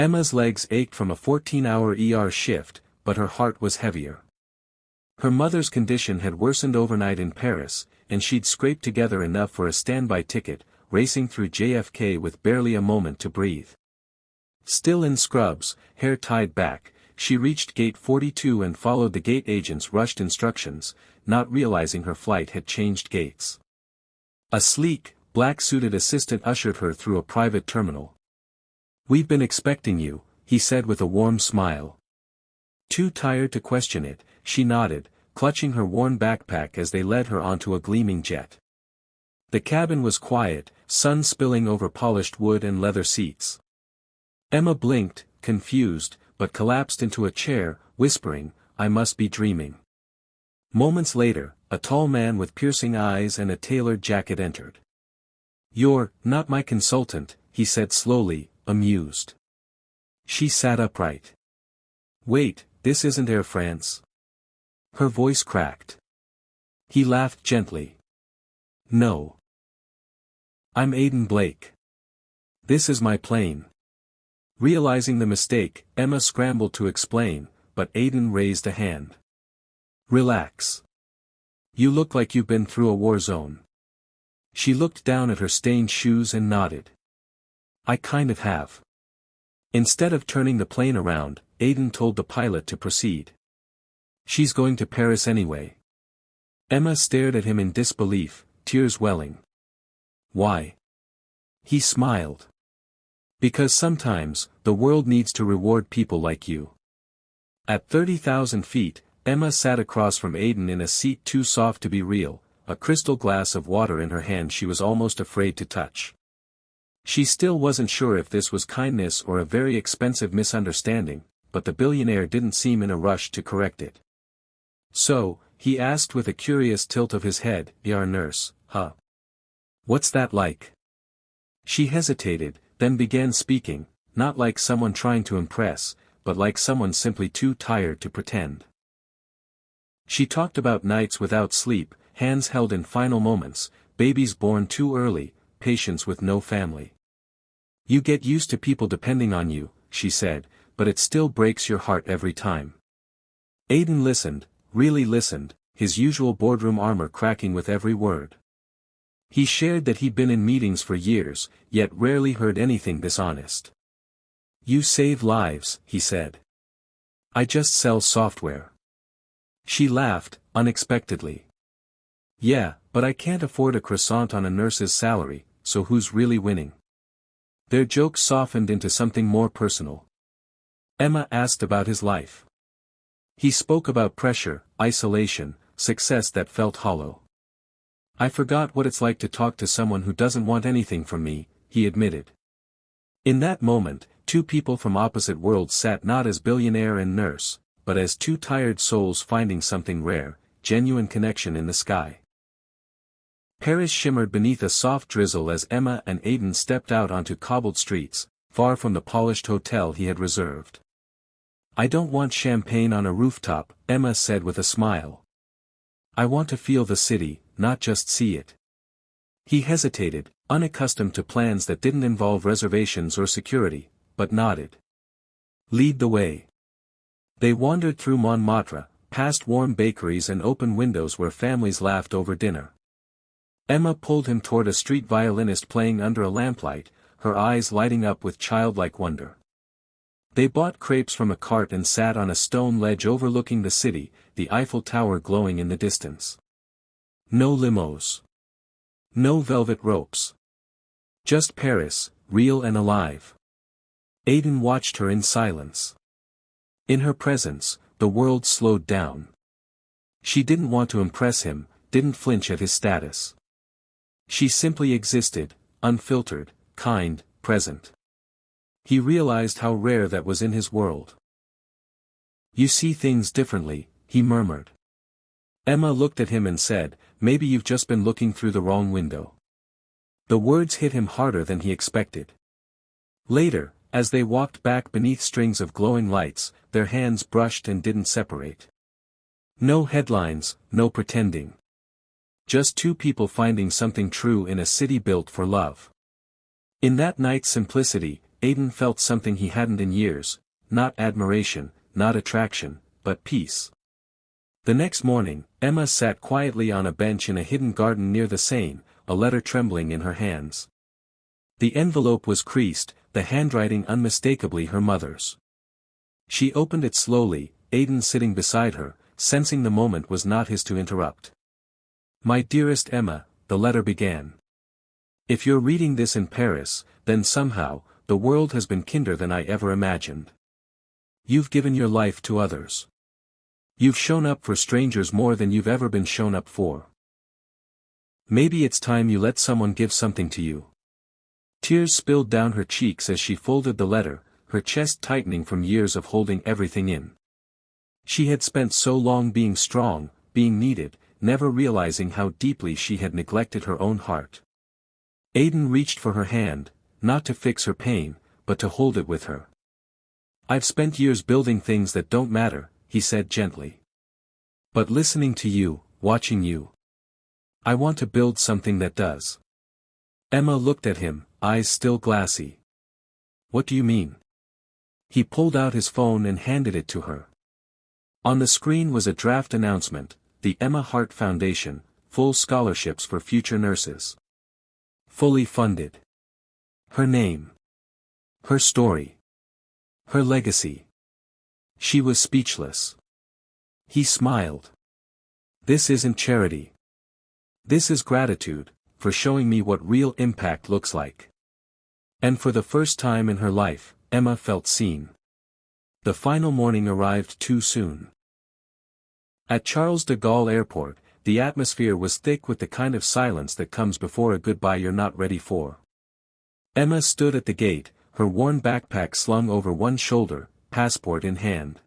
Emma's legs ached from a 14-hour ER shift, but her heart was heavier. Her mother's condition had worsened overnight in Paris, and she'd scraped together enough for a standby ticket, racing through JFK with barely a moment to breathe. Still in scrubs, hair tied back, she reached gate 42 and followed the gate agent's rushed instructions, not realizing her flight had changed gates. A sleek, black-suited assistant ushered her through a private terminal. "We've been expecting you," he said with a warm smile. Too tired to question it, she nodded, clutching her worn backpack as they led her onto a gleaming jet. The cabin was quiet, sun spilling over polished wood and leather seats. Emma blinked, confused, but collapsed into a chair, whispering, "I must be dreaming." Moments later, a tall man with piercing eyes and a tailored jacket entered. "You're not my consultant," he said slowly, amused. She sat upright. "Wait, this isn't Air France." Her voice cracked. He laughed gently. "No. I'm Aidan Blake. This is my plane." Realizing the mistake, Emma scrambled to explain, but Aidan raised a hand. "Relax. You look like you've been through a war zone." She looked down at her stained shoes and nodded. "I kind of have." Instead of turning the plane around, Aidan told the pilot to proceed. "She's going to Paris anyway." Emma stared at him in disbelief, tears welling. "Why?" He smiled. "Because sometimes, the world needs to reward people like you." At 30,000 feet, Emma sat across from Aidan in a seat too soft to be real, a crystal glass of water in her hand she was almost afraid to touch. She still wasn't sure if this was kindness or a very expensive misunderstanding, but the billionaire didn't seem in a rush to correct it. "So," he asked with a curious tilt of his head, "You're a nurse, huh? What's that like?" She hesitated, then began speaking, not like someone trying to impress, but like someone simply too tired to pretend. She talked about nights without sleep, hands held in final moments, babies born too early, patients with no family. "You get used to people depending on you," she said, "but it still breaks your heart every time." Aidan listened, really listened, his usual boardroom armor cracking with every word. He shared that he'd been in meetings for years, yet rarely heard anything this honest. "You save lives," he said. "I just sell software." She laughed, unexpectedly. "Yeah, but I can't afford a croissant on a nurse's salary, so who's really winning?" Their joke softened into something more personal. Emma asked about his life. He spoke about pressure, isolation, success that felt hollow. "I forgot what it's like to talk to someone who doesn't want anything from me," he admitted. In that moment, two people from opposite worlds sat not as billionaire and nurse, but as two tired souls finding something rare, genuine connection in the sky. Paris shimmered beneath a soft drizzle as Emma and Aidan stepped out onto cobbled streets, far from the polished hotel he had reserved. "I don't want champagne on a rooftop," Emma said with a smile. "I want to feel the city, not just see it." He hesitated, unaccustomed to plans that didn't involve reservations or security, but nodded. "Lead the way." They wandered through Montmartre, past warm bakeries and open windows where families laughed over dinner. Emma pulled him toward a street violinist playing under a lamplight, her eyes lighting up with childlike wonder. They bought crepes from a cart and sat on a stone ledge overlooking the city, the Eiffel Tower glowing in the distance. No limos. No velvet ropes. Just Paris, real and alive. Aidan watched her in silence. In her presence, the world slowed down. She didn't want to impress him, didn't flinch at his status. She simply existed, unfiltered, kind, present. He realized how rare that was in his world. "You see things differently," he murmured. Emma looked at him and said, "Maybe you've just been looking through the wrong window." The words hit him harder than he expected. Later, as they walked back beneath strings of glowing lights, their hands brushed and didn't separate. No headlines, no pretending. Just two people finding something true in a city built for love. In that night's simplicity, Aiden felt something he hadn't in years, not admiration, not attraction, but peace. The next morning, Emma sat quietly on a bench in a hidden garden near the Seine, a letter trembling in her hands. The envelope was creased, the handwriting unmistakably her mother's. She opened it slowly, Aiden sitting beside her, sensing the moment was not his to interrupt. "My dearest Emma," the letter began. "If you're reading this in Paris, then somehow, the world has been kinder than I ever imagined. You've given your life to others. You've shown up for strangers more than you've ever been shown up for. Maybe it's time you let someone give something to you." Tears spilled down her cheeks as she folded the letter, her chest tightening from years of holding everything in. She had spent so long being strong, being needed, never realizing how deeply she had neglected her own heart. Aiden reached for her hand, not to fix her pain, but to hold it with her. "I've spent years building things that don't matter," he said gently. "But listening to you, watching you, I want to build something that does." Emma looked at him, eyes still glassy. "What do you mean?" He pulled out his phone and handed it to her. On the screen was a draft announcement, the Emma Hart Foundation, full scholarships for future nurses. Fully funded. Her name. Her story. Her legacy. She was speechless. He smiled. "This isn't charity. This is gratitude, for showing me what real impact looks like." And for the first time in her life, Emma felt seen. The final morning arrived too soon. At Charles de Gaulle Airport, the atmosphere was thick with the kind of silence that comes before a goodbye you're not ready for. Emma stood at the gate, her worn backpack slung over one shoulder, passport in hand.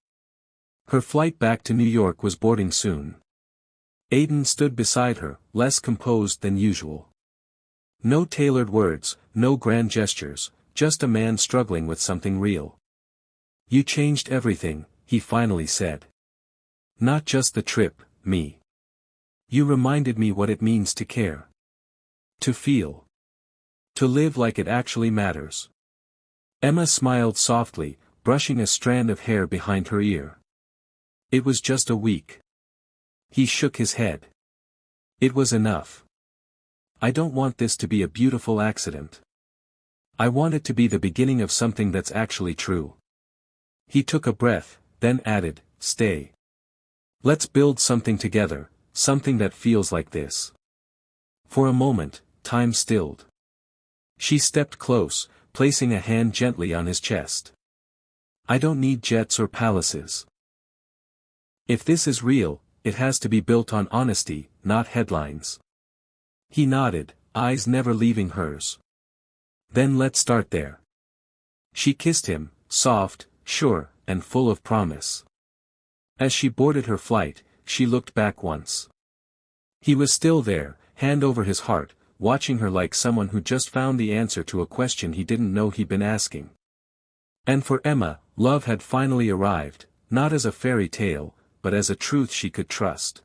Her flight back to New York was boarding soon. Aiden stood beside her, less composed than usual. No tailored words, no grand gestures, just a man struggling with something real. "You changed everything," he finally said. "Not just the trip, me. You reminded me what it means to care. To feel. To live like it actually matters." Emma smiled softly, brushing a strand of hair behind her ear. "It was just a week." He shook his head. "It was enough. I don't want this to be a beautiful accident. I want it to be the beginning of something that's actually true." He took a breath, then added, "Stay. Let's build something together, something that feels like this." For a moment, time stilled. She stepped close, placing a hand gently on his chest. "I don't need jets or palaces. If this is real, it has to be built on honesty, not headlines." He nodded, eyes never leaving hers. "Then let's start there." She kissed him, soft, sure, and full of promise. As she boarded her flight, she looked back once. He was still there, hand over his heart, watching her like someone who just found the answer to a question he didn't know he'd been asking. And for Emma, love had finally arrived, not as a fairy tale, but as a truth she could trust.